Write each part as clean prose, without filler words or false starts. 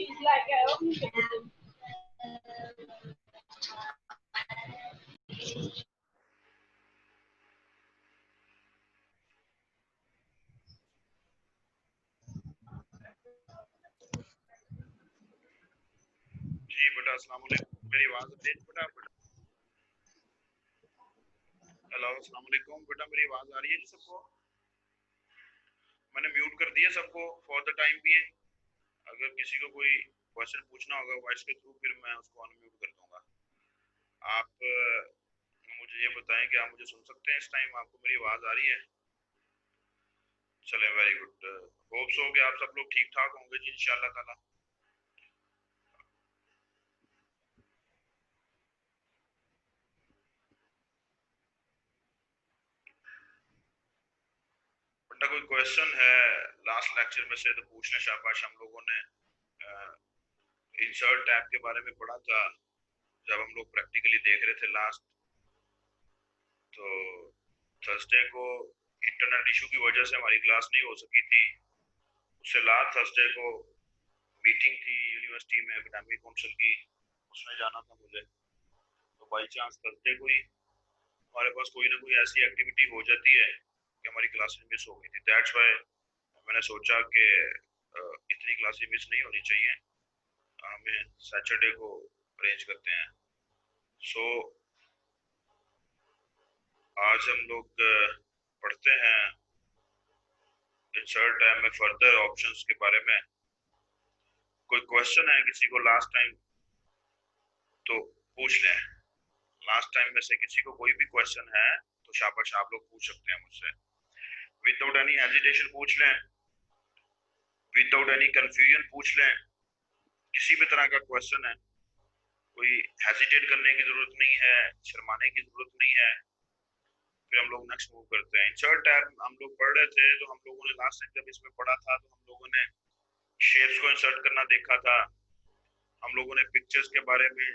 जी बेटा, अस्सलाम वालेकुम। मेरी आवाज आ रही है बेटा? हेलो, अस्सलाम वालेकुम बेटा, मेरी आवाज आ रही है जी सबको? मैंने म्यूट कर दिया सबको फॉर द टाइम भी है। अगर किसी को कोई क्वेश्चन पूछना होगा वॉइस के थ्रू, फिर मैं उसको अनम्यूट कर दूंगा। आप मुझे ये बताएं कि आप मुझे सुन सकते हैं इस टाइम? आपको मेरी आवाज आ रही है? चले, वेरी गुड। होप सो कि आप सब लोग ठीक ठाक होंगे जी, इंशाल्लाह ताला। बेटा कोई क्वेश्चन है लास्ट लेक्चर में से तो पूछने शाबाश। हम लोगों ने इंसर्ट टैब के बारे में पढ़ा था जब हम लोग प्रैक्टिकली देख रहे थे लास्ट। तो थर्सडे को इंटरनेट इशू की वजह से हमारी क्लास नहीं हो सकी थी। उससे लास्ट थर्सडे को मीटिंग थी यूनिवर्सिटी में, एकेडमिक काउंसिल की, उसमें जाना था मुझे। तो बाई चांस थर्सडे को ही हमारे पास कोई ना कोई ऐसी एक्टिविटी हो जाती है कि हमारी क्लासेस मिस हो गई थी। दैट्स वाई मैंने सोचा कि इतनी क्लासेस मिस नहीं होनी चाहिए, हमें सैटरडे को अरेंज करते हैं। सो आज हम लोग पढ़ते हैं इंसर्ट टैब में फर्दर ऑप्शंस के बारे में। कोई क्वेश्चन है किसी को लास्ट टाइम तो पूछ लें। लास्ट टाइम में से किसी को कोई भी क्वेश्चन है तो शाबाश, आप लोग पूछ सकते हैं मुझसे। विदाउट एनी हेजिटेशन पूछ लें, विदाउट एनी कंफ्यूजन पूछ लें। किसी भी तरह का क्वेश्चन है, कोई हेजिटेट करने की जरूरत नहीं है, शर्माने की जरूरत नहीं है। फिर हम लोग नेक्स्ट मूव करते हैं। इंसर्ट टैब हम लोग पढ़ रहे थे, तो हम लोगों ने लास्ट टाइम जब इसमें पढ़ा था तो हम लोगों ने शेप्स को इंसर्ट करना देखा था, हम लोगों ने पिक्चर्स के बारे में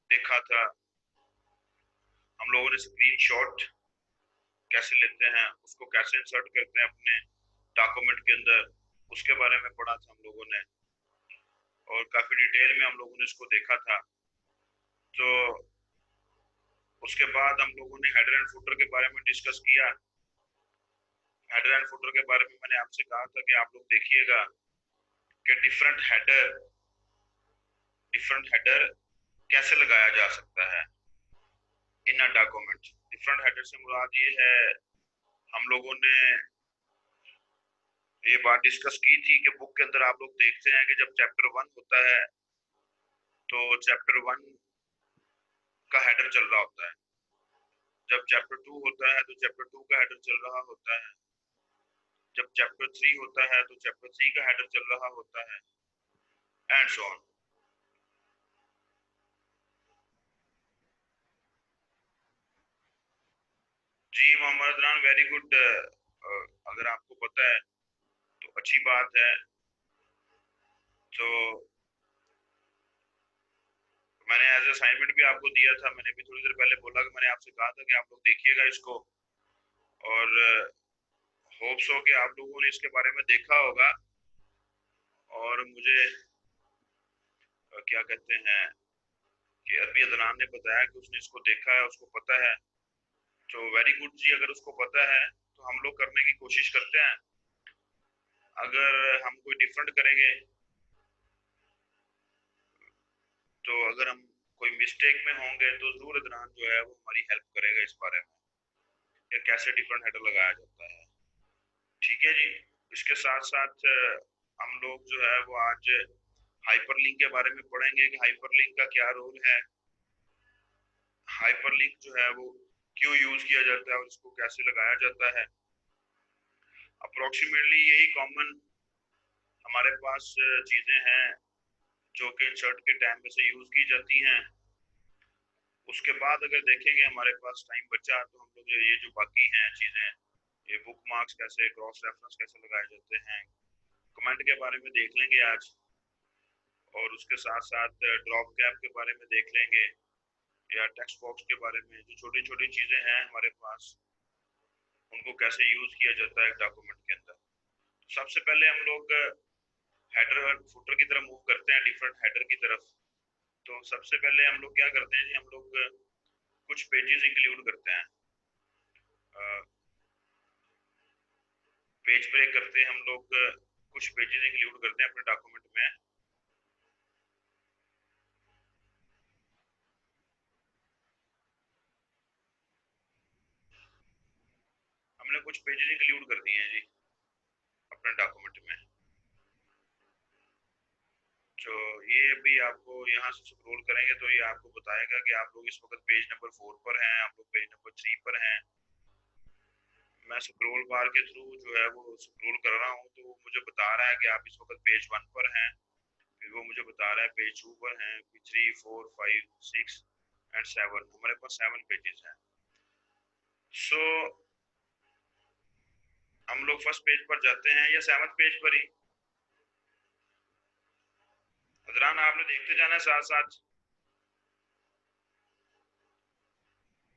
देखा था, हम लोगों ने स्क्रीनशॉट कैसे लेते हैं, उसको कैसे इंसर्ट करते हैं अपने डॉक्यूमेंट के अंदर, उसके बारे में पढ़ा था हम लोगों ने, और काफी डिटेल में हम लोगों ने इसको देखा था। तो उसके बाद हम लोगों ने हेडर एंड फुटर के बारे में डिस्कस किया। हेडर एंड फुटर के बारे में मैंने आपसे कहा था कि आप लोग देखिएगा कि डिफरेंट हेडर कैसे लगाया जा सकता है इन अ डॉक्यूमेंट। डिफरेंट हेडर से मुराद ये है, हम लोगों ने ये बात डिस्कस की थी कि बुक के अंदर आप लोग देखते हैं कि जब चैप्टर 1 होता है तो चैप्टर 1 का हेडर चल रहा होता है, जब चैप्टर 2 होता है तो चैप्टर 2 का हेडर चल रहा होता है, जब चैप्टर 3 होता है तो चैप्टर 3 का हेडर चल रहा होता है, एंड सो ऑन। जी मोहम्मद रान, वेरी गुड। अगर आपको पता है तो अच्छी बात है। तो मैंने एज असाइनमेंट भी आपको दिया था, मैंने भी थोड़ी देर पहले बोला कि मैंने आपसे कहा था कि आप लोग देखिएगा इसको, और होप सो कि आप लोगों ने इसके बारे में देखा होगा। और मुझे क्या कहते हैं कि अभी अदनान ने बताया कि उसने इसको देखा है, उसको पता है। तो वेरी गुड जी, अगर उसको पता है तो हम लोग करने की कोशिश करते हैं। अगर हम कोई डिफरेंट करेंगे तो अगर हम कोई मिस्टेक में होंगे तो जरूर अदनान जो है वो हमारी हेल्प करेगा इस बारे में कि कैसे डिफरेंट हेडर लगाया जाता है। ठीक है जी। इसके साथ साथ हम लोग जो है वो आज हाइपरलिंक के बारे में पढ़ेंगे कि हाइपरलिंक का क्या रोल है, हाइपरलिंक जो है वो क्यों यूज किया जाता है और इसको कैसे लगाया जाता है। अप्रोक्सीमेटली यही कॉमन हमारे पास चीजें हैं जो कि इंसर्ट के टाइम में से यूज की जाती हैं। उसके बाद अगर देखेंगे हमारे पास टाइम बचा तो हम लोग ये जो बाकी हैं चीजें, ये बुक मार्क्स कैसे, क्रॉस रेफरेंस कैसे लगाए जाते हैं, कमेंट के बारे में देख लेंगे आज, और उसके साथ साथ ड्रॉप कैप के बारे में देख लेंगे, या टेक्स्ट बॉक्स के बारे में। जो छोटी छोटी चीजें हैं हमारे पास, उनको कैसे यूज किया जाता है एक डॉक्यूमेंट के अंदर। सबसे पहले हम लोग हेडर और फुटर की तरफ मूव करते हैं, डिफरेंट हेडर की तरफ, तो सबसे पहले हम लोग क्या करते हैं जी, हम लोग कुछ पेजेस इंक्लूड करते हैं, पेज ब्रेक करते हैं हम लोग, कुछ पेजेस इंक्लूड करते हैं अपने डॉक्यूमेंट में। हमने कुछ पेजेस इंक्लूड कर दिए हैं जी अपने डॉक्यूमेंट में। तो ये अभी आपको यहाँ से स्क्रॉल करेंगे तो ये आपको बताएगा कि आप लोग इस वक्त पेज नंबर 4 पर हैं, आप लोग पेज नंबर 3 पर हैं। मैं स्क्रॉल बार के थ्रू जो है वो स्क्रॉल कर रहा हूँ, तो वो मुझे बता रहा है कि आप इस वक्त पेज 1 पर हैं, फिर वो मुझे बता रहा है पेज 2 पर हैं, फिर 3 4 5 6 एंड 7, हमारे पास 7 पेजेस हैं। सो हम लोग फर्स्ट पेज पर जाते हैं या 7th पेज पर ही, हजरान आपने देखते जाना है साथ साथ,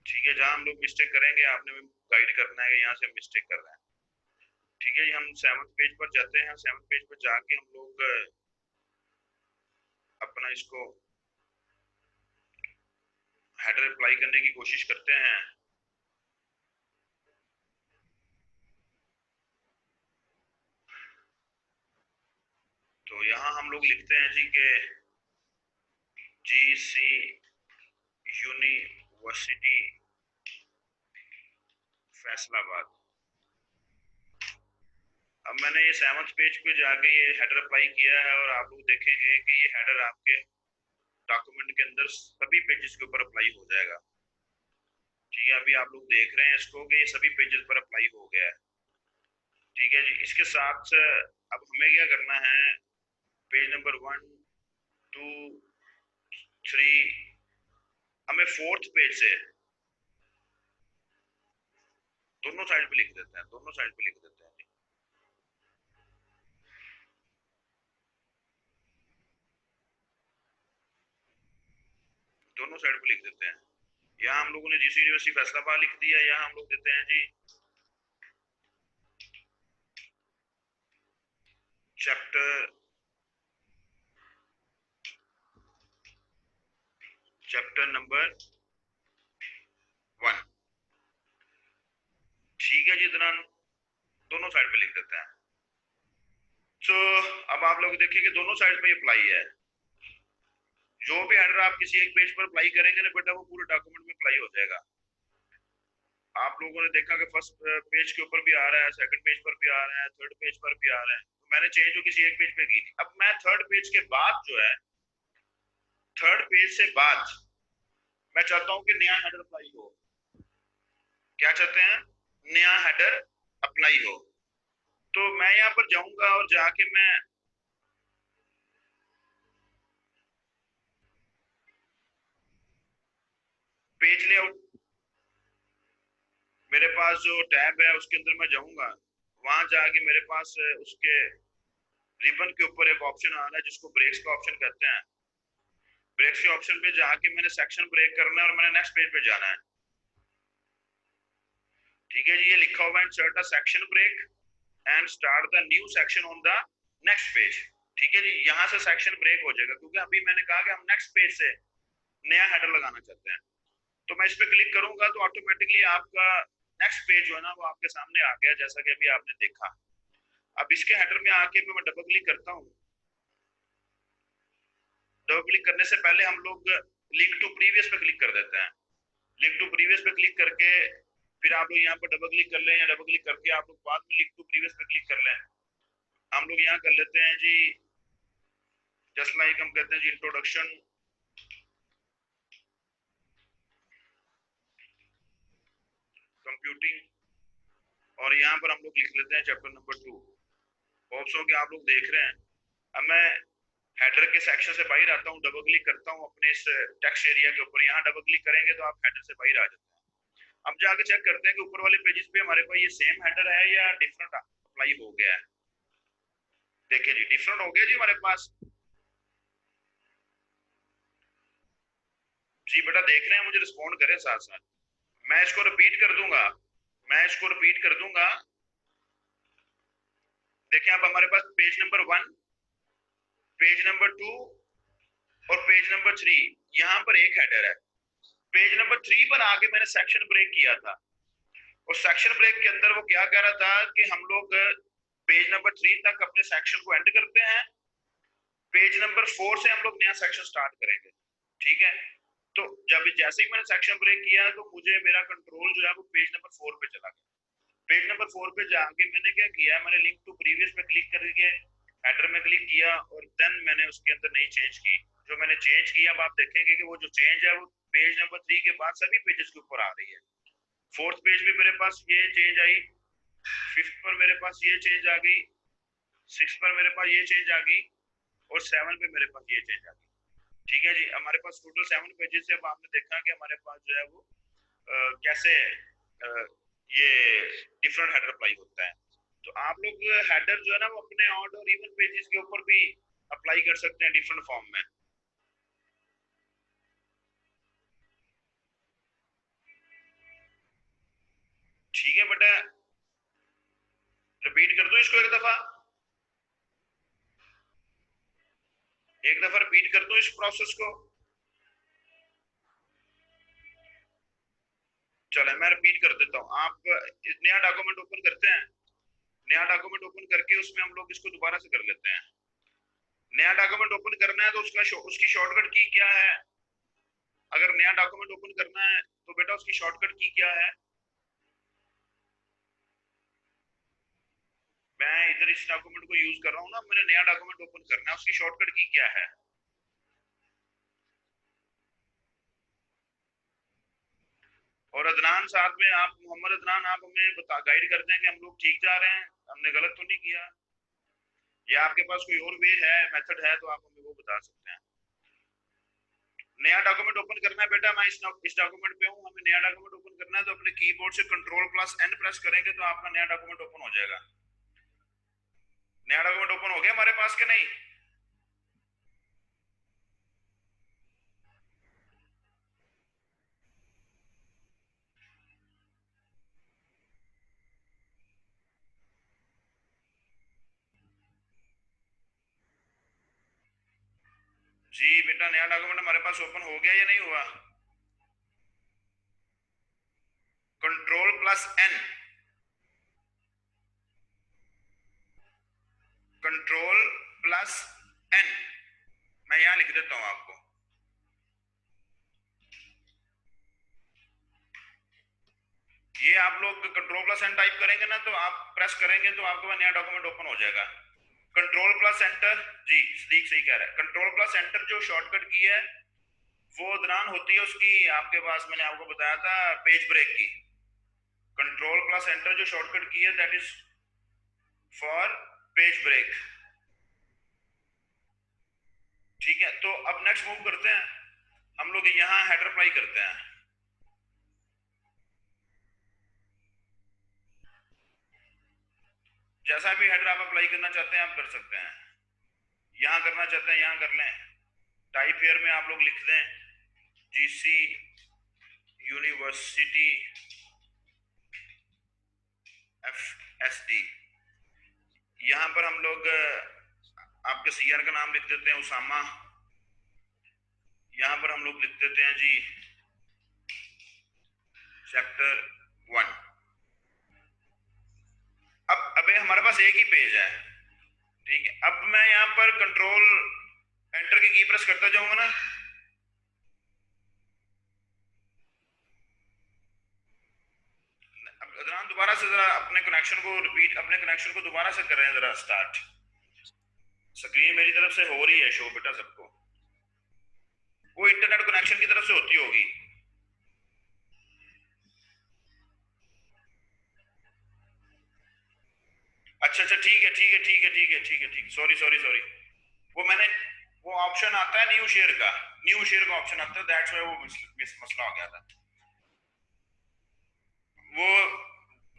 ठीक है। जहाँ हम लोग मिस्टेक करेंगे आपने गाइड करना है कि यहाँ से हम मिस्टेक कर रहे हैं, ठीक है जी। हम 7th पेज पर जाते हैं, 7th पेज पर जाके हम लोग अपना इसको हेडर अप्लाई करने की कोशिश करते हैं। तो यहाँ हम लोग लिखते हैं जी के GC यूनिवर्सिटी फैसलाबाद। अब मैंने ये 7th पेज पे जाके ये हेडर अप्लाई किया है और आप लोग देखेंगे कि ये हेडर आपके डॉक्यूमेंट के अंदर सभी पेजेस के ऊपर अप्लाई हो जाएगा, ठीक है। अभी आप लोग देख रहे हैं इसको कि ये सभी पेजेस पर अप्लाई हो गया है, ठीक है जी। इसके साथ अब हमें क्या करना है, पेज नंबर 1 2 3, हमें 4th पेज से दोनों साइड पे लिख देते हैं, दोनों साइड पे लिख देते हैं जी। दोनों साइड पे लिख देते हैं। यहाँ हम लोगों ने जीसी यूनिवर्सिटी फैसलाबाद लिख दिया, यहाँ हम लोग देते हैं जी चैप्टर नंबर 1, ठीक है जी। दोनों साइड पे लिख देते हैं। तो अब आप लोग देखिए कि दोनों साइड पे अप्लाई है, जो भी हेडर आप किसी एक पेज पर अप्लाई करेंगे ना बेटा, वो पूरे डॉक्यूमेंट में अप्लाई हो जाएगा। आप लोगों ने देखा कि फर्स्ट पेज के ऊपर भी आ रहा है, सेकंड पेज पर भी आ रहा है, थर्ड पेज पर भी आ रहा है, तो मैंने चेंज जो किसी एक पेज पे की थी। अब मैं थर्ड पेज के बाद जो है, थर्ड पेज से बाद मैं चाहता हूं कि नया हेडर अप्लाई हो। क्या चाहते हैं? नया हेडर अप्लाई हो। तो मैं यहाँ पर जाऊंगा और जाके मैं पेज लेआउट, मेरे पास जो टैब है उसके अंदर मैं जाऊंगा, वहां जाके मेरे पास उसके रिबन के ऊपर एक ऑप्शन आ रहा है जिसको ब्रेक्स का ऑप्शन कहते हैं। ब्रेक्स के ऑप्शन पे जाके मैंने सेक्शन ब्रेक करना है और मैंने नेक्स्ट पेज पे जाना है, ठीक है जी। ये लिखा हुआ है insert a section break and start the new section on the next page, ठीक है जी। यहाँ से सेक्शन ब्रेक हो जाएगा क्योंकि अभी मैंने कहा कि हम नेक्स्ट पेज से नया हेडर लगाना चाहते हैं। तो मैं इस पे क्लिक करूंगा तो ऑटोमेटिकली आपका नेक्स्ट पेज जो है ना वो आपके सामने आ गया, जैसा कि अभी आपने देखा। अब इसके हेडर में आके मैं डबल क्लिक करता हूँ। डबल क्लिक करने से पहले हम लोग लिंक टू प्रीवियस पे क्लिक कर देते हैं। लिंक टू प्रीवियस पे क्लिक करके फिर आप लोग यहाँ पर डबल क्लिक कर लें, या डबल क्लिक करके आप लोग बाद में लिंक टू प्रीवियस पे क्लिक कर लें। हम लोग यहाँ कर लेते हैं जी, जस्ट लाइक हम कहते हैं जी इंट्रोडक्शन कंप्यूटिंग, और यहाँ पर हम लोग लिख लेते हैं चैप्टर नंबर 2। होप्स हो कि आप लोग देख रहे हैं। अब मैं हेडर के सेक्शन से बाहर आता हूँ, डबल क्लिक करता हूँ अपने इस टेक्स्ट एरिया के ऊपर, यहाँ डबल क्लिक करेंगे तो आप हेडर से बाहर आ जाते हैं। अब जाके चेक करते हैं कि ऊपर वाले पेजेस पे हमारे पास ये सेम हेडर है या डिफरेंट अप्लाई हो गया है। देखिए जी डिफरेंट हो गया जी हमारे पास। जी बेटा देख रहे हैं, मुझे रिस्पॉन्ड करें साथ साथ। मैं इसको रिपीट कर दूंगा, मैं इसको रिपीट कर दूंगा। देखिए अब हमारे पास पेज नंबर 1 पेज नंबर 2 और पेज नंबर 3, यहाँ पर एक हेडर है। पेज नंबर 3 पर आगे मैंने सेक्शन ब्रेक किया था, और सेक्शन ब्रेक के अंदर वो क्या कह रहा था कि हम लोग पेज नंबर 3 तक अपने सेक्शन को एंड करते हैं, पेज नंबर 4 से हम लोग नया सेक्शन स्टार्ट करेंगे। ठीक है, तो जब जैसे ही मैंने सेक्शन ब्रेक किया तो मुझे मेरा कंट्रोल जो है वो पेज नंबर 4 पे चला गया। पेज नंबर 4 पे जाके मैंने क्या किया, मैंने लिंक टू प्रीवियस पे क्लिक करके हेडर में क्लिक किया और देन मैंने उसके अंदर नई चेंज की। जो मैंने चेंज किया, अब आप देखेंगे कि वो जो चेंज है वो पेज नंबर 3 के बाद सभी पेजेस के ऊपर आ रही है। 4th पेज पे मेरे पास ये चेंज आई, 5th पर मेरे पास ये चेंज आ गई, 6th पर मेरे पास ये चेंज आ गई, और 7 पे मेरे पास ये चेंज आ गई। ठीक है जी, हमारे पास टोटल 7 पेजेस है। अब आपने देखा कि हमारे पास जो है वो कैसे ये डिफरेंट हेडर अप्लाई होता है। तो आप लोग हेडर जो है ना वो अपने ऑड और इवन पेजेस के ऊपर भी अप्लाई कर सकते हैं डिफरेंट फॉर्म में। ठीक है बेटा, रिपीट कर दो इसको एक दफा, रिपीट कर दो इस प्रोसेस को। चलो मैं रिपीट कर देता हूँ। आप नया डॉक्यूमेंट ओपन करते हैं, नया डॉक्यूमेंट ओपन करके उसमें हम लोग इसको दोबारा से कर लेते हैं। नया डॉक्यूमेंट ओपन करना है तो उसकी शॉर्टकट की क्या है? अगर नया डॉक्यूमेंट ओपन करना है तो बेटा उसकी शॉर्टकट की क्या है? मैं इधर इस डॉक्यूमेंट को यूज कर रहा हूँ ना, मैंने नया डॉक्यूमेंट ओपन करना है, उसकी शॉर्टकट की क्या है? और अदनान साथ में, आप मोहम्मद अदनान, आप हमें बता गाइड कर दें कि हम लोग ठीक जा रहे हैं, हमने गलत तो नहीं किया, या आपके पास कोई और वे है, मेथड है तो आप हमें वो बता सकते हैं। नया डॉक्यूमेंट ओपन करना है बेटा, मैं इस डॉक्यूमेंट पे हूँ, हमें नया डॉक्यूमेंट ओपन करना है तो अपने कीबोर्ड से कंट्रोल प्लस एन प्रेस करेंगे तो आपका नया डॉक्यूमेंट ओपन हो जाएगा। नया डॉक्यूमेंट ओपन हो गया हमारे पास के नहीं? जी बेटा, नया डॉक्यूमेंट हमारे पास ओपन हो गया या नहीं हुआ? Control plus N, control plus N, मैं यहां लिख देता हूं आपको। ये आप लोग कंट्रोल प्लस एन टाइप करेंगे ना, तो आप प्रेस करेंगे तो आपके पास नया डॉक्यूमेंट ओपन हो जाएगा। कंट्रोल प्लस एंटर, जी सदीक सही कह रहा है। कंट्रोल प्लस एंटर जो शॉर्टकट की है वो दौरान होती है उसकी, आपके पास मैंने आपको बताया था पेज ब्रेक की। कंट्रोल प्लस एंटर जो शॉर्टकट की है that is for page break. ठीक है, तो अब नेक्स्ट मूव करते हैं, हम लोग यहाँ हेडर अप्लाई करते हैं। जैसा भी हेडर आप अप्लाई करना चाहते हैं आप कर सकते हैं, यहाँ करना चाहते हैं यहाँ कर लें। टाइप हेयर में आप लोग लिख दें जीसी यूनिवर्सिटी FSD। यहाँ पर हम लोग आपके सीआर का नाम लिख देते हैं उसामा, यहाँ पर हम लोग लिख देते हैं जी चैप्टर 1। अब अबे हमारे पास एक ही पेज है, ठीक है। अब मैं यहाँ पर कंट्रोल एंटर की प्रेस करता जाऊंगा ना, अब अदनान दोबारा से जरा अपने कनेक्शन को रिपीट, अपने कनेक्शन को दोबारा से कर रहे हैं जरा स्टार्ट। स्क्रीन मेरी तरफ से हो रही है शो बेटा सबको, वो इंटरनेट कनेक्शन की तरफ से होती होगी। अच्छा अच्छा, ठीक है ठीक है ठीक है ठीक है ठीक है ठीक, सॉरी सॉरी सॉरी, वो मैंने, वो ऑप्शन आता है न्यू शेयर का, न्यू शेयर का ऑप्शन आता है, दैट्स व्हाई वो मसला हो गया था। वो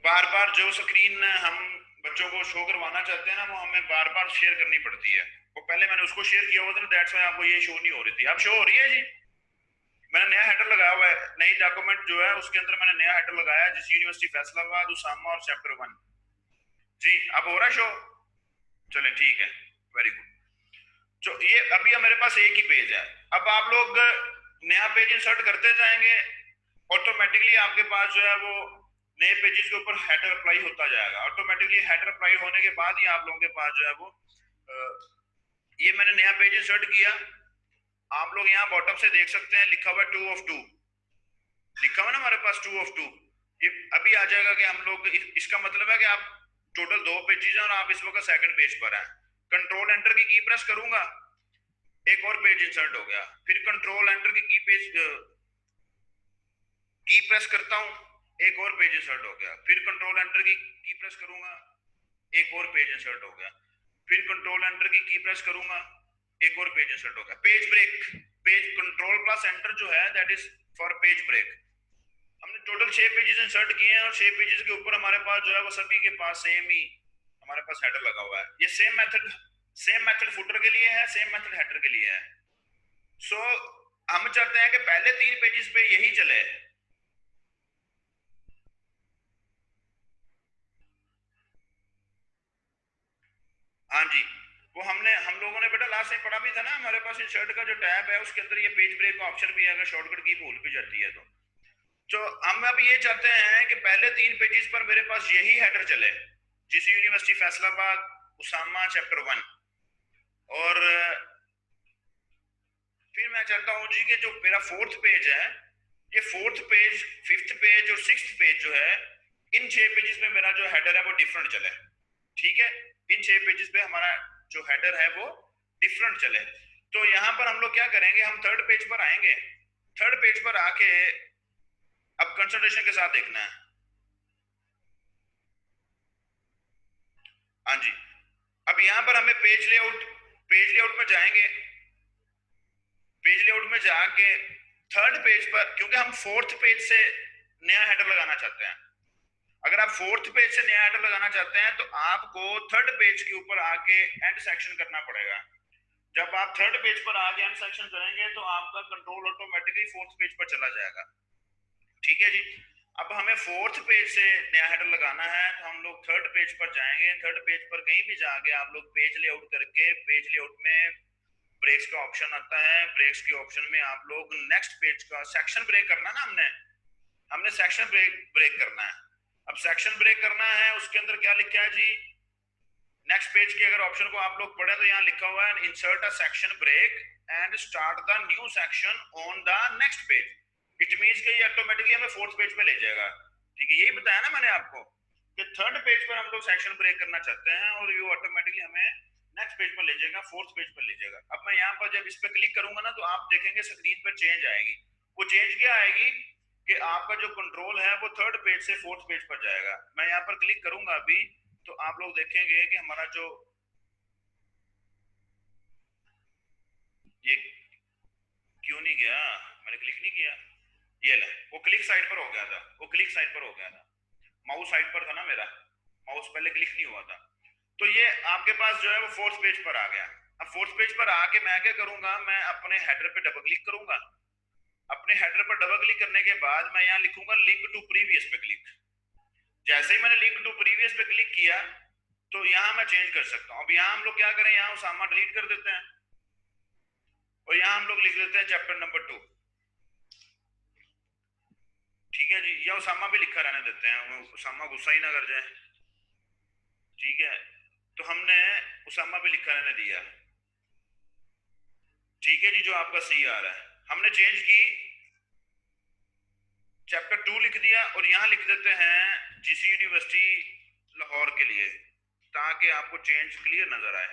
बार बार जो स्क्रीन हम बच्चों को शो करवाना चाहते हैं ना, वो हमें बार बार शेयर करनी पड़ती है। वो पहले मैंने उसको शेयर किया हुआ था, दैट्स व्हाई आपको ये शो नहीं हो रही थी। अब शो हो रही है जी, मैंने नया हेडर लगाया हुआ है, नई डॉक्यूमेंट जो है उसके अंदर मैंने नया हेडर लगाया जिस यूनिवर्सिटी फैसलाबाद उसामा और चैप्टर 1। जी अब हो रहा है शो, चलें ठीक है, वेरी गुड। जो ये अभी हमारे पास एक ही पेज है। अब आप लोग नया पेज इंसर्ट करते जाएंगे, ऑटोमेटिकली आपके पास जो है वो नए पेजेस के ऊपर हेडर अप्लाई होता जाएगा। ऑटोमेटिकली हेडर अप्लाई होने के बाद ही आप लोगों के पास जो है वो ये मैंने नया पेज इंसर्ट किया। आप लोग यहाँ बॉटम से देख सकते हैं लिखा हुआ 2 of 2, लिखा हुआ ना हमारे पास 2 of 2। ये अभी आ जाएगा कि हम लोग इसका मतलब है कि आप टोटल 2 पेजेस हैं और आप इस वक्त सेकंड पेज पर हैं। कंट्रोल एंटर की प्रेस करूंगा, एक और पेज इंसर्ट हो गया। फिर कंट्रोल एंटर की प्रेस करता हूं, एक और पेज इंसर्ट हो गया। फिर कंट्रोल एंटर की प्रेस करूंगा, एक और पेज इंसर्ट हो गया। फिर कंट्रोल एंटर की प्रेस करूंगा, एक और पेज इंसर्ट हो गया। Page break, page control plus enter जो है that is for page break. हमने टोटल 6 पेजेस इंसर्ट किए हैं और 6 पेजेस के ऊपर हमारे पास जो है वो सभी के पास सेम ही हमारे पास हेडर लगा हुआ है। ये सेम मेथड फुटर के लिए है, सेम मेथड हेडर के लिए है। सो हम चाहते हैं कि पहले 3 पेजेस पे यही चले। हाँ जी, वो हम लोगों ने बेटा लास्ट टाइम पढ़ा भी था ना, हमारे पास इंसर्ट का जो टैब है उसके अंदर ये पेज ब्रेक का ऑप्शन भी है अगर शॉर्टकट की भूल भी जाती है तो हम अब ये चाहते हैं कि पहले 3 पेजेस पर मेरे पास यही हेडर चले, GC university Faisalabad Usama chapter 1। और फिर मैं चाहता हूँ जी कि जो मेरा 4th पेज है, ये 4th पेज 5th पेज और 6th पेज जो है, इन 6 पेजेस में मेरा जो हेडर है वो डिफरेंट चले। ठीक है, इन 6 पेजेस पे हमारा जो हेडर है वो डिफरेंट चले। तो यहाँ पर हम लोग क्या करेंगे, हम 3rd पेज पर आएंगे। 3rd पेज पर आके अब कंसंट्रेशन के साथ देखना है। हाँ जी, अब यहाँ पर हमें पेज लेआउट में जाएंगे। पेज लेआउट में जाके 3rd पेज पर, क्योंकि हम 4th पेज से नया हेडर लगाना चाहते हैं। अगर आप 4th पेज से नया हेडर लगाना चाहते हैं तो आपको 3rd पेज के ऊपर आके एंड सेक्शन करना पड़ेगा। जब आप 3rd पेज पर आके एंड सेक्शन करेंगे तो आपका कंट्रोल ऑटोमेटिकली 4th पेज पर चला जाएगा। ठीक है जी, अब हमें 4th पेज से नया हेडर लगाना है तो हम लोग 3rd पेज पर जाएंगे। 3rd पेज पर कहीं भी जाके आप लोग पेज लेआउट करके, पेज लेआउट में ब्रेक्स का ऑप्शन आता है। ब्रेक्स के ऑप्शन में आप लोग नेक्स्ट पेज का सेक्शन ब्रेक करना ना, हमने सेक्शन ब्रेक करना है। अब सेक्शन ब्रेक करना है, उसके अंदर क्या लिखा है जी, नेक्स्ट पेज के अगर ऑप्शन को आप लोग पढ़े तो यहाँ लिखा हुआ है insert a section break and start the new section on the next page. It means कि ये ऑटोमेटिकली हमें 4th पेज पे ले जाएगा। ठीक है, यही बताया ना मैंने आपको कि 3rd पेज पर हम लोग सेक्शन ब्रेक करना चाहते हैं और ये ऑटोमेटिकली हमें नेक्स्ट पेज पर ले जाएगा, 4th पेज पर ले जाएगा। अब मैं यहाँ पर जब इस पर क्लिक करूंगा ना तो आप देखेंगे स्क्रीन पर चेंज आएगी। वो चेंज क्या आएगी कि आपका जो कंट्रोल है वो 3rd पेज से 4th पेज पर जाएगा। मैं यहाँ पर क्लिक करूंगा अभी तो आप लोग देखेंगे कि हमारा जो ये क्यों नहीं गया, मैंने क्लिक नहीं किया, ये ले वो क्लिक साइड पर हो गया था, वो क्लिक साइड पर हो गया था, माउस साइड पर था ना मेरा, माउस पहले क्लिक नहीं हुआ था। तो ये आपके पास जो है वो 4th पेज पर आ गया। अब 4th पेज पर आके मैं क्या करूंगा, मैं अपने हेडर पे डबल क्लिक करूंगा। अपने हेडर पर डबल क्लिक करने के बाद मैं यहाँ लिखूंगा लिंक टू प्रीवियस पे क्लिक। जैसे ही मैंने लिंक टू प्रीवियस पे क्लिक किया तो यहाँ मैं चेंज कर सकता हूँ। अब यहाँ हम लोग क्या करें, यहाँ उसामा डिलीट कर देते हैं और यहाँ हम लोग लिख देते हैं चैप्टर नंबर 2। ठीक है जी, या उसामा भी लिखा रहने देते हैं, उसामा गुस्सा ही ना कर जाए। ठीक है, तो हमने उसामा भी लिखा रहने दिया। ठीक है जी, जो आपका सही आ रहा है हमने चेंज की, चैप्टर 2 लिख दिया और यहाँ लिख देते हैं जीसी यूनिवर्सिटी लाहौर के लिए, ताकि आपको चेंज क्लियर नजर आए।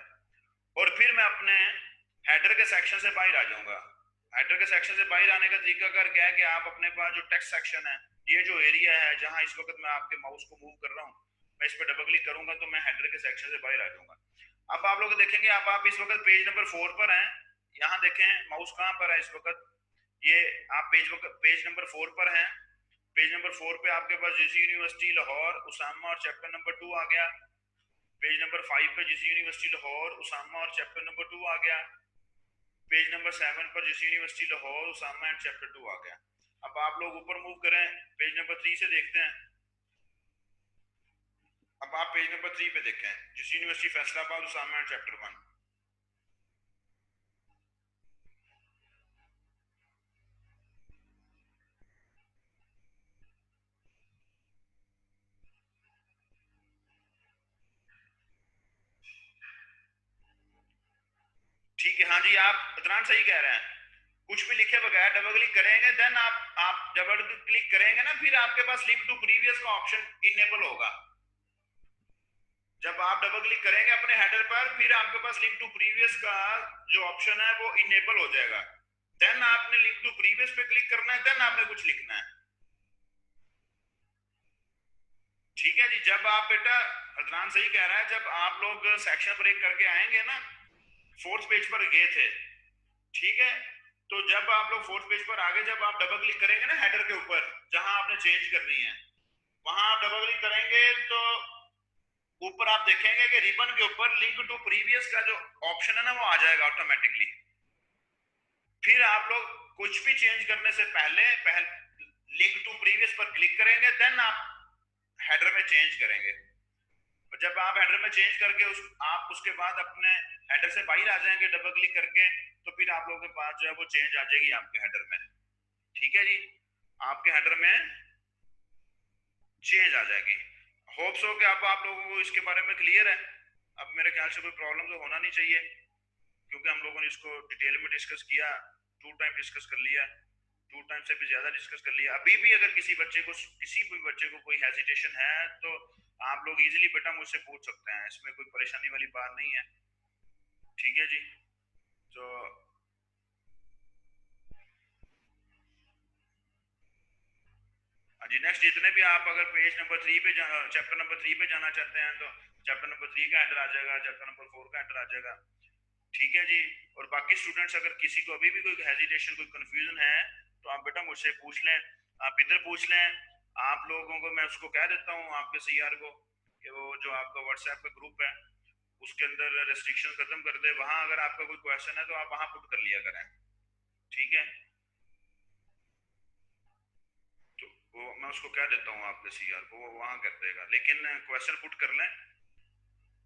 और फिर मैं अपने हेडर के सेक्शन से बाहर आ जाऊंगा। हेडर के सेक्शन से बाहर आने का तरीका कर क्या है कि आप अपने पास जो टेक्स्ट सेक्शन है, ये जो एरिया है जहां इस वक्त मैं आपके माउस को मूव कर रहा हूँ, मैं इस पर डबल क्लिक करूंगा तो मैं हेडर के सेक्शन से बाहर आ जाऊंगा। अब आप लोग देखेंगे, अब आप इस वक्त पेज नंबर 4 पर हैं। यहाँ देखें माउस कहाँ पर है इस वक्त, ये आप पेज नंबर 4 पर हैं। पेज नंबर 4 पे आपके पास जीसी यूनिवर्सिटी लाहौर उसामा और चैप्टर नंबर 2 आ गया। पेज नंबर 5 पे जीसी यूनिवर्सिटी लाहौर उसामा और चैप्टर नंबर 2 आ गया। पेज नंबर 7 पर GC university Lahore Usama and chapter 2 आ गया। अब आप लोग ऊपर मूव करें, पेज नंबर 3 से देखते हैं। अब आप पेज नंबर 3 पे देखें GC university Faisalabad Usama and chapter 1। कि हाँ जी आप अदनान सही कह रहे हैं, कुछ भी लिखे बगैर डबल क्लिक करेंगे, देन आप डबल क्लिक करेंगे ना, फिर आपके पास लिंक टू प्रीवियस का ऑप्शन इनेबल होगा। जब आप डबल क्लिक करेंगे अपने हेडर पर, फिर आपके पास लिंक टू प्रीवियस का जो ऑप्शन है वो इनेबल हो जाएगा। देन आपने लिंक टू प्रीवियस पे क्लिक करना है, देन आपने कुछ लिखना है। ठीक है जी। जब आप बेटा, अदनान सही कह रहा है, जब आप लोग सेक्शन ब्रेक करके आएंगे ना, फोर्थ पेज पर गए थे, ठीक है, तो जब आप लोग फोर्थ पेज पर आगे, जब आप डबल क्लिक करेंगे ना हेडर के ऊपर जहां आपने चेंज करनी है, वहां आप डबल क्लिक करेंगे तो ऊपर आप देखेंगे कि रिबन के ऊपर लिंक टू प्रीवियस का जो ऑप्शन है ना वो आ जाएगा ऑटोमेटिकली। फिर आप लोग कुछ भी चेंज करने से पहले लिंक टू प्रीवियस पर क्लिक करेंगे, देन आप हेडर में चेंज करेंगे। और जब आप हेडर में चेंज करके आप उसके बाद अपने हेडर से बाहर आ जाएंगे डबल क्लिक करके, तो फिर आप लोगों के पास जो है वो चेंज आ जाएगी आपके हेडर में। ठीक है जी, आपके हेडर में चेंज आ जाएगी। होप्स हो कि आप लोगों को इसके बारे में क्लियर है। अब मेरे ख्याल से कोई प्रॉब्लम तो होना नहीं चाहिए, क्योंकि हम लोगों ने इसको डिटेल में डिस्कस किया, 2 टाइम डिस्कस कर लिया, 2 टाइम से भी ज्यादा डिस्कस कर लिया। अभी भी अगर किसी भी बच्चे को कोई हेजिटेशन है तो आप लोग इजीली बेटा मुझसे पूछ सकते हैं, इसमें कोई परेशानी वाली बात नहीं है। ठीक है जी। तो हाँ जी, नेक्स्ट जितने भी आप अगर पेज नंबर 3 पे चैप्टर नंबर 3 पे जाना चाहते हैं तो चैप्टर नंबर 3 का हेडर आ जाएगा, चैप्टर नंबर 4 का हेडर आ जाएगा। ठीक है जी। और बाकी स्टूडेंट्स अगर किसी को अभी भी कोई हेजिटेशन, कोई कंफ्यूजन है, तो आप बेटा मुझसे पूछ लें, आप इधर पूछ लें। आप लोगों को मैं उसको कह देता हूँ, आपके सीआर को, कि वो जो आपका व्हाट्सएप का ग्रुप है उसके अंदर रेस्ट्रिक्शन खत्म कर दे। वहां अगर आपका कोई क्वेश्चन है तो आप वहां पुट कर लिया करें। ठीक है, तो वो मैं उसको कह देता हूँ आपके सीआर को, वो वहां कर देगा। लेकिन क्वेश्चन पुट कर लें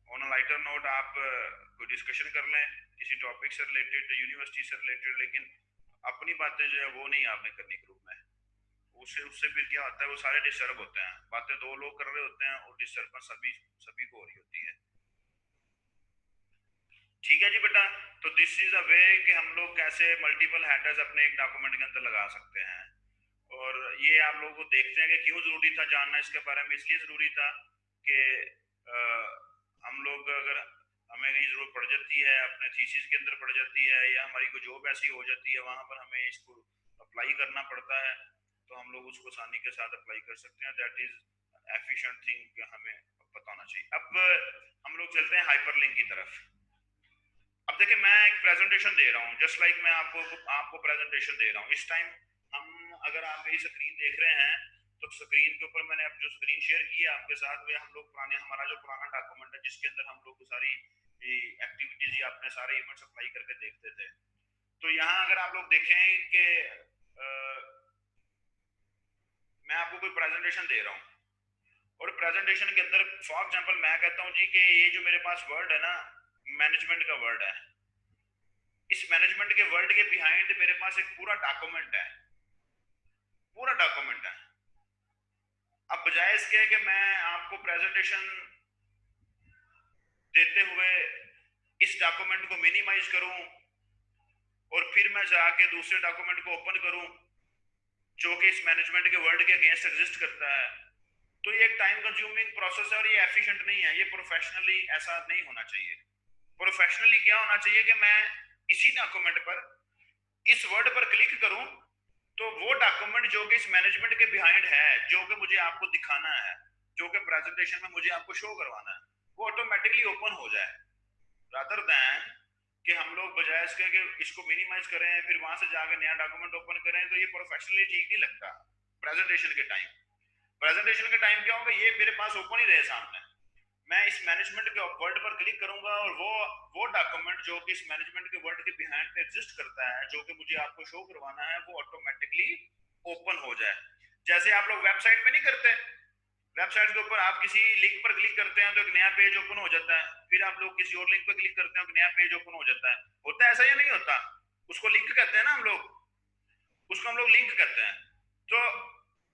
ऑन अ लाइटर नोट, आप कोई डिस्कशन कर लें किसी टॉपिक से रिलेटेड, यूनिवर्सिटी से रिलेटेड, लेकिन अपनी बातें जो है वो नहीं आपने करनी ग्रुप में। उससे उससे फिर क्या होता है, वो सारे डिस्टर्ब होते हैं, बातें 2 लोग कर रहे होते हैं और डिस्टर्बेंस सभी सभी को हो रही होती है। ठीक है जी बेटा। तो दिस इज अ वे कि हम लोग कैसे मल्टीपल हेडर्स अपने एक डॉक्यूमेंट के अंदर लगा सकते हैं। और ये आप लोगों को देखते हैं कि क्यों जरूरी था जानना इसके बारे में। इसलिए जरूरी था कि हम लोग अगर हमें कहीं जरूरत पड़ जाती है, अपने थीसिस के अंदर पड़ जाती है, या हमारी कोई जॉब ऐसी हो जाती है वहां पर हमें इसको अप्लाई करना पड़ता है, तो हम लोग उसको आसानी के साथ अप्लाई कर सकते हैं। दैट इज एफिशिएंट थिंग, हमें पता होना चाहिए। अब हम लोग चलते हैं हाइपरलिंक की तरफ। अब देखिए, मैं एक प्रेजेंटेशन दे रहा हूँ, जस्ट लाइक मैं आपको प्रेजेंटेशन दे रहा हूँ इस टाइम। हम अगर आप मेरी स्क्रीन देख रहे हैं तो स्क्रीन के ऊपर मैंने अब जो स्क्रीन शेयर की है आपके साथ, वे हम लोग हमारा जो पुराना डॉक्यूमेंट है जिसके अंदर हम लोग सारी एक्टिविटीज या अपने सारे इवेंट्स अप्लाई करके देखते थे। तो यहाँ अगर आप लोग देखें कि मैं आपको कोई प्रेजेंटेशन दे रहा हूँ और प्रेजेंटेशन के अंदर फॉर एग्जांपल मैं कहता हूँ जी कि ये जो मेरे पास वर्ड है ना, मैनेजमेंट का वर्ड है। इस मैनेजमेंट के वर्ड के बिहाइंड मेरे पास एक पूरा डॉक्यूमेंट है, पूरा डॉक्यूमेंट है। अब बजाय इसके कि मैं आपको प्रेजेंटेशन देते हुए इस डॉक्यूमेंट को मिनिमाइज करूं और फिर मैं जाके दूसरे डॉक्यूमेंट को ओपन करूं जो कि इस मैनेजमेंट के वर्ड के अगेंस्ट एग्जिस्ट करता है, तो ये एक टाइम कंज्यूमिंग प्रोसेस है और ये एफिशिएंट नहीं है। ये प्रोफेशनली ऐसा नहीं होना चाहिए। प्रोफेशनली क्या होना चाहिए कि मैं इसी डॉक्यूमेंट पर इस वर्ड पर क्लिक करूं तो वो डॉक्यूमेंट जो कि इस मैनेजमेंट के बिहाइंड है, जो कि मुझे आपको दिखाना है, जो कि प्रेजेंटेशन में मुझे आपको शो करवाना है, वो ऑटोमेटिकली ओपन हो जाए, रादर देन कि हम लोग बजाय इसके कि इसको मिनिमाइज करें फिर वहां से जाकर नया डॉक्यूमेंट ओपन करें। तो ये प्रोफेशनली ठीक नहीं लगता। प्रेजेंटेशन के टाइम क्या होगा, ये मेरे पास ओपन ही रहे सामने, मैं इस मैनेजमेंट के वर्ड पर क्लिक करूंगा और वो डॉक्यूमेंट जो कि इस मैनेजमेंट के वर्ड के बिहाइंड पे एग्जिस्ट करता है, जो कि मुझे आपको शो करवाना है, वो ऑटोमेटिकली ओपन हो जाए। जैसे आप लोग वेबसाइट पे नहीं करते, वेबसाइट के ऊपर आप किसी लिंक पर क्लिक करते हैं तो एक नया पेज ओपन हो जाता है, फिर आप लोग किसी और लिंक पर क्लिक करते हैं तो नया पेज ओपन हो जाता है। होता है ऐसा या नहीं होता? उसको लिंक कहते हैं ना हम लोग, उसको हम लोग लिंक करते हैं। तो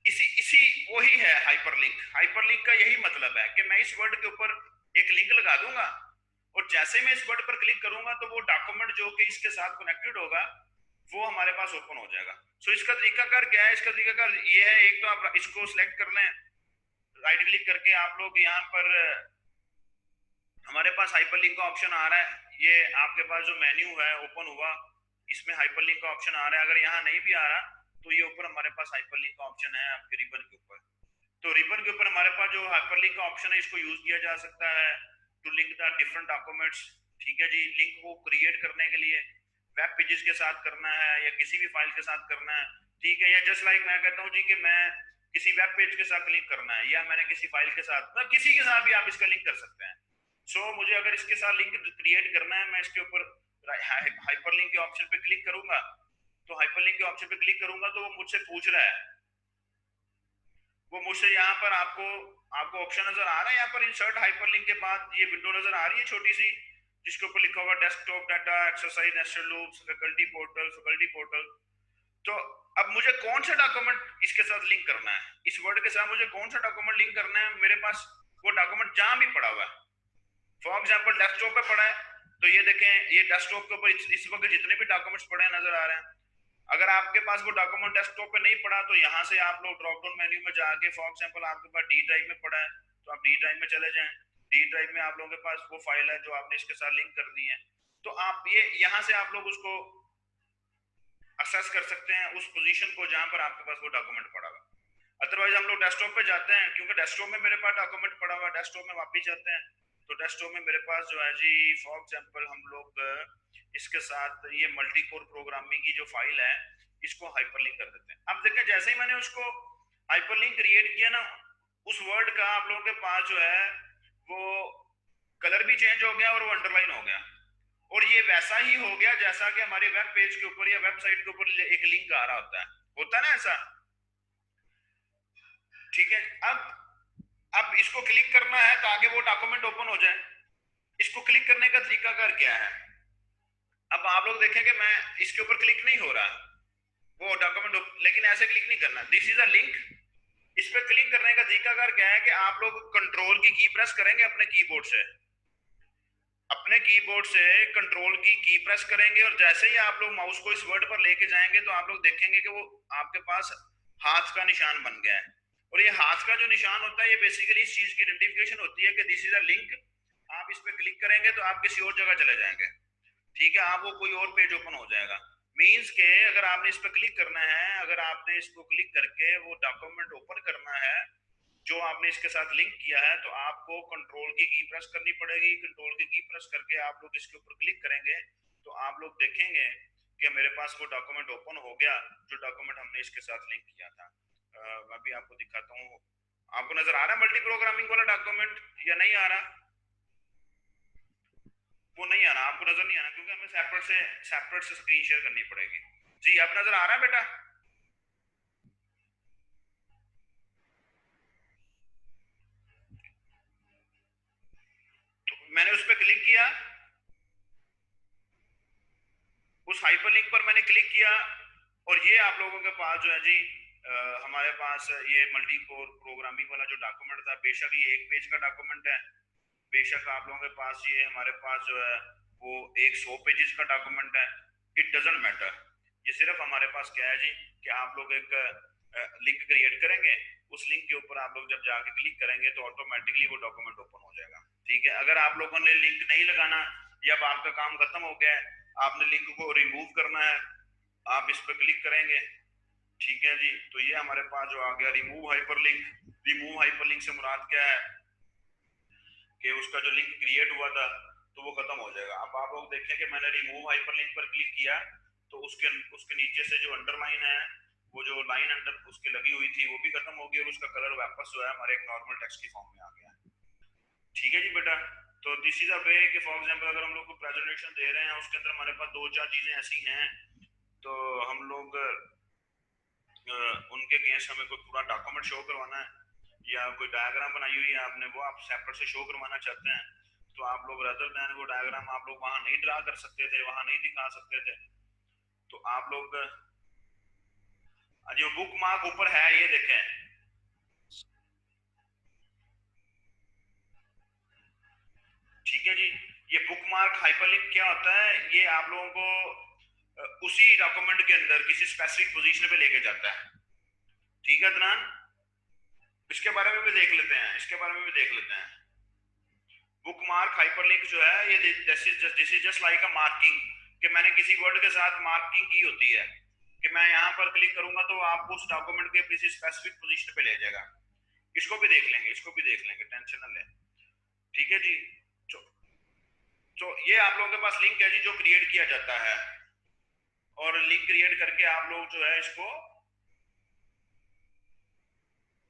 इसी इसी वही है हाइपरलिंक। हाइपरलिंक का यही मतलब है कि मैं इस वर्ड के ऊपर एक लिंक लगा दूंगा और जैसे मैं इस वर्ड पर क्लिक करूंगा तो वो डॉक्यूमेंट जो कि इसके साथ कनेक्टेड होगा वो हमारे पास ओपन हो जाएगा। सो इसका तरीकाकार क्या है? इसका तरीकाकार ये है, एक तो आप इसको सिलेक्ट कर लें, राइट क्लिक करके आप लोग यहाँ पर हमारे पास हाइपरलिंक का ऑप्शन आ रहा है, ये आपके पास जो मेन्यू है ओपन हुआ, इसमें हाइपरलिंक का ऑप्शन आ रहा है। अगर यहाँ नहीं भी आ रहा तो ये ऊपर हमारे पास हाइपरलिंक का ऑप्शन है आपके रिबन के ऊपर। तो रिबन के ऊपर हमारे पास जो हाइपरलिंक का ऑप्शन है इसको यूज किया जा सकता है to link the different documents. ठीक है जी, लिंक को क्रिएट करने के लिए वेब पेजेस के साथ करना है या किसी भी फाइल के साथ करना है। ठीक है, या जस्ट लाइक मैं कहता हूँ जी कि मैं किसी वेब पेज के साथ क्लिक करना है या मैंने किसी फाइल के साथ, मतलब किसी के साथ भी आप इसका लिंक कर सकते हैं। मुझे अगर इसके साथ लिंक क्रिएट करना है, मैं इसके ऊपर हाइपरलिंक के ऑप्शन पे क्लिक करूंगा, तो हाइपरलिंक के ऑप्शन पे क्लिक करूंगा तो वो मुझसे पूछ रहा है, वो मुझसे यहाँ पर आपको आपको ऑप्शन नजर आ रहा है, यहाँ पर इंसर्ट हाइपरलिंक के बाद ये विंडो नजर आ रही है छोटी सी, जिसके ऊपर लिखा हुआ desktop data exercise nested loops faculty portal. तो अब मुझे कौन सा डॉक्यूमेंट इसके साथ लिंक करना है, इस वर्ड के साथ मुझे कौन सा डॉक्यूमेंट लिंक करना है? मेरे पास वो डॉक्यूमेंट जहां भी पड़ा हुआ है, फॉर एग्जाम्पल डेस्कटॉप पे पड़ा है, तो ये देखें ये डेस्कटॉप के ऊपर इस वक्त जितने भी डॉक्यूमेंट्स पड़े हैं नजर आ रहे हैं। अगर आपके पास वो डॉक्यूमेंट डेस्कटॉप पे नहीं पड़ा तो यहाँ से आप लोग ड्रॉप डाउन मेन्यू में जाके, फॉर एग्जांपल आपके पास डी ड्राइव में पड़ा है तो आप डी ड्राइव में चले जाएं। डी ड्राइव में आप लोगों के पास वो फाइल है जो आपने इसके साथ लिंक कर दी है, तो आप ये यहाँ से आप लोग उसको एक्सेस कर सकते हैं उस पोजीशन को जहां पर आपके पास वो डॉक्यूमेंट पड़ा हुआ। अदरवाइज हम लोग डेस्कटॉप पे जाते हैं, क्योंकि डेस्कटॉप में मेरे पास डॉक्यूमेंट पड़ा हुआ है, डेस्कटॉप में वापस जाते हैं तो डेस्कटॉप में मेरे पास जो है जी, फॉर एग्जांपल हम लोग इसके साथ ये मल्टी कोर प्रोग्रामिंग की जो फाइल है इसको हाइपरलिंक कर देते हैं। अब देखें जैसे ही मैंने उसको हाइपरलिंक क्रिएट किया ना, उस वर्ड का आप लोगों के पास जो है वो कलर भी चेंज हो गया और वो अंडरलाइन हो गया, और ये वैसा ही हो गया जैसा कि हमारे वेब पेज के ऊपर या वेबसाइट के ऊपर एक लिंक आ रहा होता है ना ऐसा। ठीक है, अब इसको क्लिक करना है ताकि वो डॉक्यूमेंट ओपन हो जाए। इसको क्लिक करने का तरीका कर क्या है? अब आप लोग देखेंगे मैं इसके ऊपर क्लिक नहीं हो रहा वो डॉक्यूमेंट, लेकिन ऐसे क्लिक नहीं करना, दिस इज अ लिंक। इस पर क्लिक करने का तरीका कार क्या है कि आप लोग कंट्रोल की प्रेस करेंगे अपने कीबोर्ड से, अपने कीबोर्ड से कंट्रोल की प्रेस करेंगे, और जैसे ही आप लोग माउस को इस वर्ड पर लेके जाएंगे तो आप लोग देखेंगे कि वो आपके पास हाथ का निशान बन गया है। और ये हाथ का जो निशान होता है ये बेसिकली इस चीज की आइडेंटिफिकेशन होती है कि दिस इज अ लिंक। आप इस पे क्लिक करेंगे तो आप किसी और जगह चले जाएंगे। ठीक है, आप वो कोई और पेज ओपन हो जाएगा। मीन्स के अगर आपने इस पर क्लिक करना है, अगर आपने इसको क्लिक करके वो डॉक्यूमेंट ओपन करना है जो आपने इसके साथ लिंक किया है, तो आपको कंट्रोल की प्रेस करनी पड़ेगी। कंट्रोल की प्रेस करके आप लोग इसके ऊपर क्लिक करेंगे तो आप लोग देखेंगे कि मेरे पास वो डॉक्यूमेंट ओपन हो गया जो डॉक्यूमेंट हमने इसके साथ लिंक किया था। मैं भी आपको दिखाता हूँ। आपको नजर आ रहा है मल्टी प्रोग्रामिंग वाला डॉक्यूमेंट या नहीं आ रहा? वो नहीं आ रहा, आपको नजर नहीं आ रहा क्योंकि हमें सेपरेट से स्क्रीन शेयर करनी पड़ेगी। जी, आप नजर आ रहा है बेटा? तो मैंने उस पर क्लिक किया, उस हाइपरलिंक पर मैंने क्लिक किया, और ये आप लोगों के पास जो है जी हमारे पास ये मल्टी कोर प्रोग्रामिंग वाला जो डॉक्यूमेंट था, बेशक ये एक पेज का डॉक्यूमेंट है, बेशक आप लोगों के पास ये हमारे पास जो है वो 100 पेजेस का डॉक्यूमेंट है, इट डजंट मैटर। ये सिर्फ हमारे पास क्या है जी कि आप लोग एक लिंक क्रिएट करेंगे, उस लिंक के ऊपर आप लोग जब जाके क्लिक करेंगे तो ऑटोमेटिकली वो डॉक्यूमेंट ओपन हो जाएगा। ठीक है, अगर आप लोगों ने लिंक नहीं लगाना या आपका काम खत्म हो गया है, आपने लिंक को रिमूव करना है, आप इस पर क्लिक करेंगे। ठीक है जी, तो ये हमारे पास जो आ गया रिमूव हाइपरलिंक। रिमूव हाइपरलिंक से मुराद क्या है कि उसका जो लिंक क्रिएट हुआ था तो वो खत्म हो जाएगा। अब आप लोग देखें कि मैंने रिमूव हाइपरलिंक पर क्लिक किया तो उसके उसके नीचे से जो अंडरलाइन है, वो जो लाइन अंडर उसके लगी हुई थी वो भी खत्म हो गई और उसका कलर वापस जो है हमारे एक नॉर्मल टेक्स्ट की फॉर्म में आ गया। ठीक है जी बेटा, तो दिस इज अ वे कि फॉर एग्जांपल अगर हम लोग को प्रेजेंटेशन दे रहे हैं उसके अंदर हमारे पास दो चार चीजें ऐसी हैं तो हम लोग उनके अगेंस्ट हमें कोई पूरा डॉक्यूमेंट शो करवाना है या कोई डायग्राम बनाई हुई है आपने, वो आप सेपरेट से शो करवाना चाहते हैं, तो आप लोग रदर देन वो डायग्राम आप लोग वहां नहीं ड्रा कर सकते थे, वहां नहीं दिखा सकते थे, तो आप लोग जो बुक मार्क ऊपर है ये देखें, ठीक है जी, ये बुकमार्क हाइपरलिंक क्या होता है, ये आप लोगों को उसी डॉक्यूमेंट के अंदर किसी स्पेसिफिक पोजीशन पे लेके जाता है। ठीक है अदनान, इसके बारे में भी देख लेते हैं, इसके बारे में भी देख लेते हैं। बुकमार्क हाइपरलिंक जो है ये this is just like a marking, कि मैंने किसी वर्ड के साथ मार्किंग की होती है कि मैं यहाँ पर क्लिक करूंगा तो आपको उस डॉक्यूमेंट के किसी स्पेसिफिक पोजीशन पे ले जाएगा। इसको भी देख लेंगे, इसको भी देख लेंगे, टेंशन न लें। ठीक है जी। तो ये आप लोगों के पास लिंक है जी जो क्रिएट किया जाता है, और लिंक क्रिएट करके आप लोग जो है इसको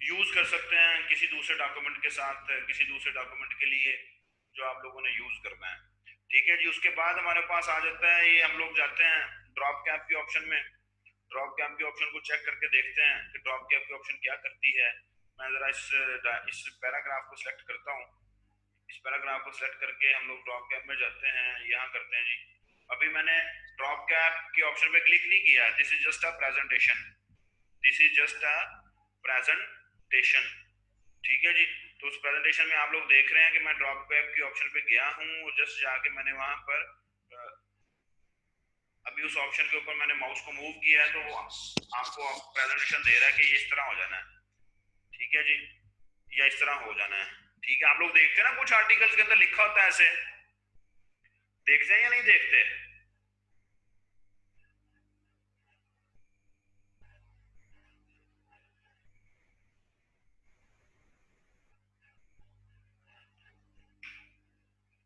यूज कर सकते हैं किसी दूसरे डॉक्यूमेंट के साथ, किसी दूसरे डॉक्यूमेंट के लिए जो आप लोगों ने यूज करना है। ठीक है जी। उसके बाद हमारे पास आ जाता है, ये हम लोग जाते हैं ड्रॉप कैप के ऑप्शन में। ड्रॉप कैप के ऑप्शन को चेक करके देखते हैं कि ड्रॉप कैप की ऑप्शन क्या करती है। मैं जरा इस पैराग्राफ को सिलेक्ट करता हूँ। इस पैराग्राफ को सिलेक्ट करके हम लोग ड्रॉप कैप में जाते हैं, यहाँ करते हैं जी। अभी मैंने ड्रॉप कैप के ऑप्शन पे क्लिक नहीं किया, this is just a presentation, this is just a presentation. ठीक है जी। तो उस प्रेजेंटेशन में आप लोग देख रहे हैं कि मैं ड्रॉप कैप के ऑप्शन पे गया हूँ और जस्ट जाके मैंने वहां पर अभी उस ऑप्शन के ऊपर मैंने माउस को मूव किया है, तो वो आपको प्रेजेंटेशन दे रहा है कि ये इस तरह हो जाना है। ठीक है जी, या इस तरह हो जाना है। ठीक है, आप लोग देखते हैं ना कुछ आर्टिकल्स के अंदर लिखा होता है ऐसे, देखते हैं या नहीं देखते?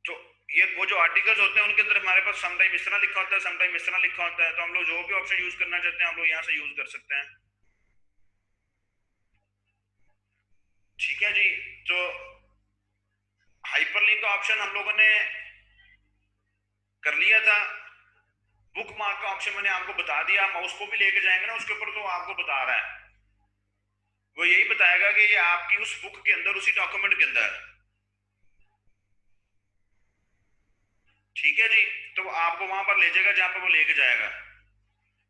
तो ये वो जो आर्टिकल्स होते हैं उनके अंदर हमारे पास समटाइम इस तरह लिखा होता है, समटाइम इस तरह लिखा होता है, तो हम लोग जो भी ऑप्शन यूज करना चाहते हैं हम लोग यहाँ से यूज कर सकते हैं। ठीक है जी। तो हाइपरलिंक का ऑप्शन हम लोगों ने कर लिया था। बुक मार्क का ऑप्शन मैंने आपको बता दिया, माउस को भी लेके जाएंगे ना उसके ऊपर तो आपको बता रहा है, वो यही बताएगा कि ये आपकी उस बुक के अंदर, उसी डॉक्यूमेंट के अंदर। ठीक है जी। तो वो आपको वहां पर ले जाएगा जहां पर वो लेके जाएगा।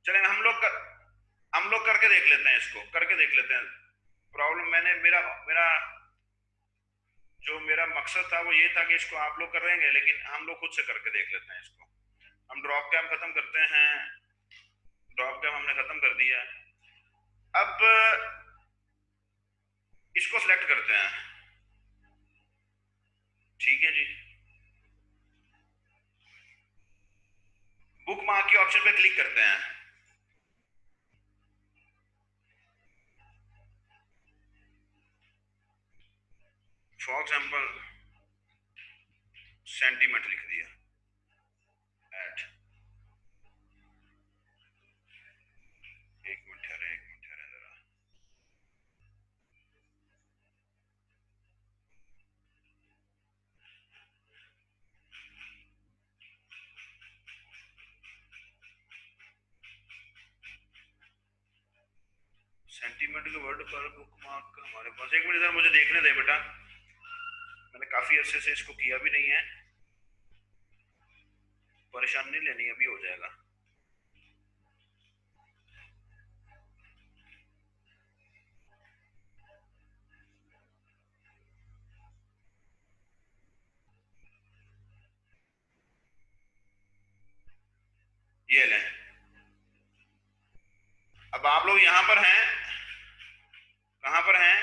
चलें हम लोग करके देख लेते हैं, इसको करके देख लेते हैं। प्रॉब्लम मैंने मेरा मेरा जो मेरा मकसद था वो ये था कि इसको आप लोग करेंगे, लेकिन हम लोग खुद से करके देख लेते हैं इसको। हम ड्रॉप कैप खत्म करते हैं, ड्रॉप कैप हमने खत्म कर दिया। अब इसको सिलेक्ट करते हैं। ठीक है जी। बुक मार्क के ऑप्शन पे क्लिक करते हैं। फॉर एग्जाम्पल सेंटीमेंट लिख दिया, एट, एक मिनट ठहरे, एक मिनट ठहरे जरा। सेंटीमेंट के वर्ड पर बुक मार्क हमारे पास, एक मिनट इधर मुझे देखने दे बेटा, मैंने काफी अरसे से इसको किया भी नहीं है, परेशान नहीं लेनी, अभी हो जाएगा। ये लें। अब आप लोग यहां पर हैं, कहां पर हैं?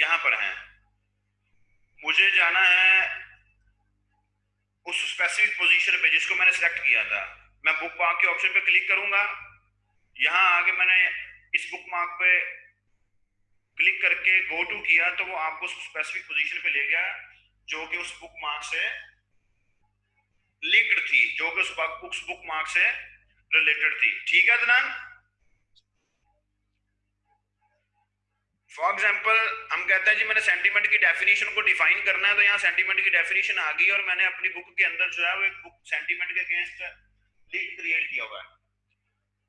यहां पर हैं। मुझे जाना है उस स्पेसिफिक पोजीशन पे जिसको मैंने सिलेक्ट किया था। मैं बुक मार्क के ऑप्शन पे क्लिक करूंगा, यहां आगे मैंने इस बुक मार्क पे क्लिक करके गो टू किया तो वो आपको उस स्पेसिफिक पोजीशन पे ले गया जो कि उस बुक मार्क से लिंक्ड थी, जो कि उस बुक मार्क से रिलेटेड थी। ठीक है अदनान? फॉर एग्जाम्पल हम कहते हैं जी मैंने सेंटीमेंट की डेफिनेशन को डिफाइन करना है, तो यहाँ सेंटीमेंट की डेफिनेशन आ गई और मैंने अपनी बुक के अंदर जो है वो एक बुक सेंटीमेंट के अगेंस्ट लिंक क्रिएट किया हुआ है।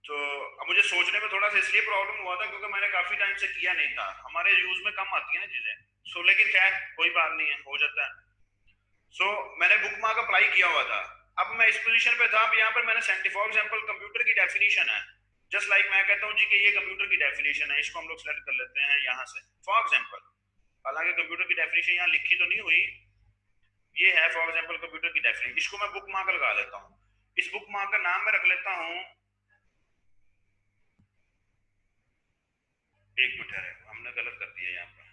तो अब मुझे सोचने में थोड़ा सा इसलिए प्रॉब्लम हुआ था क्योंकि मैंने काफी टाइम से किया नहीं था, हमारे यूज में कम आती है ना चीजें। सो लेकिन खैर कोई बात नहीं है, हो जाता है। सो मैंने बुक मार्क अप्लाई किया हुआ था, अब मैं इस पोजीशन पे था। अब यहाँ पर मैंने फॉर एग्जाम्पल कंप्यूटर की डेफिनेशन है, जस्ट लाइक मैं कहता हूँ जी कि ये कंप्यूटर की डेफिनेशन है, इसको हम लोग सेलेक्ट कर लेते हैं यहाँ से फॉर एग्जाम्पल। हालांकि कंप्यूटर की डेफिनेशन यहाँ लिखी तो नहीं हुई, ये है फॉर एग्जांपल कंप्यूटर की डेफिनेशन। इसको मैं बुक मार्क लगा लेता हूँ। इस बुक मार्क का नाम मैं रख लेता हूँ, एक मिनट है, हमने गलत कर दिया यहाँ पर,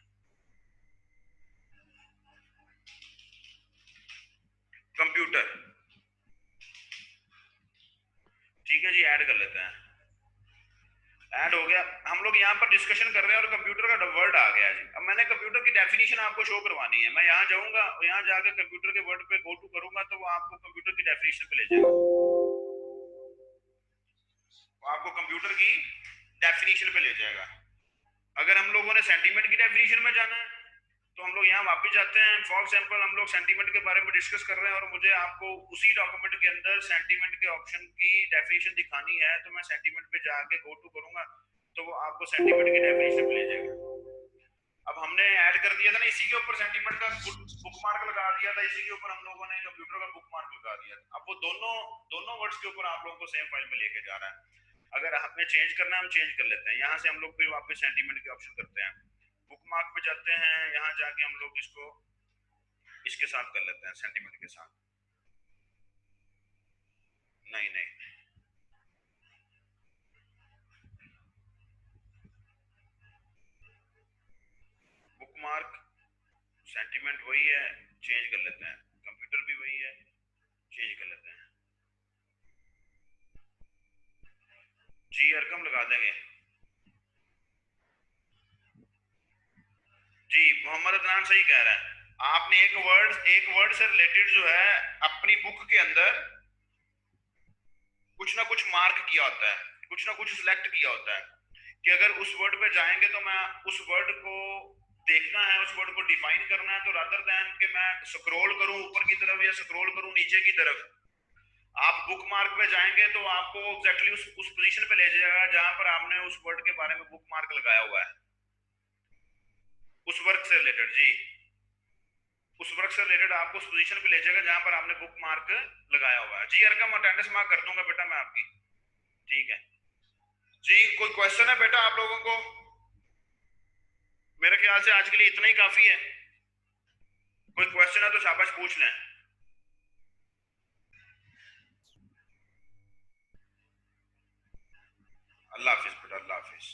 कंप्यूटर। ठीक है जी, ऐड कर लेते हैं। ऐड हो गया। हम लोग यहाँ पर डिस्कशन कर रहे हैं और कंप्यूटर का वर्ड आ गया जी। अब मैंने कंप्यूटर की डेफिनेशन आपको शो करवानी है। मैं यहाँ जाऊंगा और यहाँ जाकर कंप्यूटर के वर्ड पे गो टू करूंगा तो वो आपको कंप्यूटर की डेफिनेशन पे ले जाएगा। वो आपको कंप्यूटर की डेफिनेशन पे ले जाएगा। अगर हम लोगों ने सेंटीमेंट की डेफिनेशन में जाना है तो हम लोग यहाँ वापस जाते हैं। फॉर एग्जांपल हम लोग सेंटीमेंट के बारे में डिस्कस कर रहे हैं और मुझे आपको उसी डॉक्यूमेंट के अंदर सेंटीमेंट के ऑप्शन की डेफिनेशन दिखानी है, तो मैं सेंटीमेंट पे जाके गो टू करूंगा तो वो आपको सेंटीमेंट की डेफिनेशन पे ले जाएगा। अब हमने ऐड कर दिया था ना, इसी के ऊपर सेंटीमेंट का बुक मार्क लगा दिया था, इसी के ऊपर हम लोगों ने कंप्यूटर का बुक मार्क लगा दिया था। अब वो दोनों दोनों वर्ड्स के ऊपर आप लोगों को सेम फाइल में लेके जा रहा है। अगर हमें चेंज करना है हम चेंज कर लेते हैं। यहाँ से हम लोग फिर वापस सेंटीमेंट के ऑप्शन करते हैं, बुक मार्क पे जाते हैं, यहाँ जाके हम लोग इसको इसके साथ कर लेते हैं, सेंटीमेंट के साथ। नहीं नहीं, बुक मार्क सेंटीमेंट वही है, चेंज कर लेते हैं। कंप्यूटर भी वही है, चेंज कर लेते हैं। जी अरकम लगा देंगे। जी मोहम्मद अदनान सही कह रहा है। आपने एक वर्ड से रिलेटेड जो है अपनी बुक के अंदर कुछ ना कुछ मार्क किया होता है, कुछ ना कुछ सिलेक्ट किया होता है कि अगर उस वर्ड पे जाएंगे तो मैं उस वर्ड को देखना है, उस वर्ड को डिफाइन करना है, तो रादर देन कि मैं स्क्रॉल करूं ऊपर की तरफ या स्क्रॉल करूं नीचे की तरफ, आप बुक मार्क पे जाएंगे तो आपको एग्जैक्टली उस पोजीशन पे ले जाएगा जहां पर आपने उस वर्ड के बारे में बुक मार्क लगाया हुआ है, उस वर्क से रिलेटेड। जी उस वर्क से रिलेटेड आपको उस पोजीशन पे ले जाएगा जहां पर आपने बुक मार्क लगाया हुआ है। जी अरकम अटेंडेंस मार्क कर दूंगा बेटा मैं आपकी। ठीक है जी, कोई क्वेश्चन है बेटा आप लोगों को? मेरे ख्याल से आज के लिए इतना ही काफी है। कोई क्वेश्चन है तो शाबाश पूछ लें। अल्लाह हाफिज बेटा, अल्लाह हाफिज।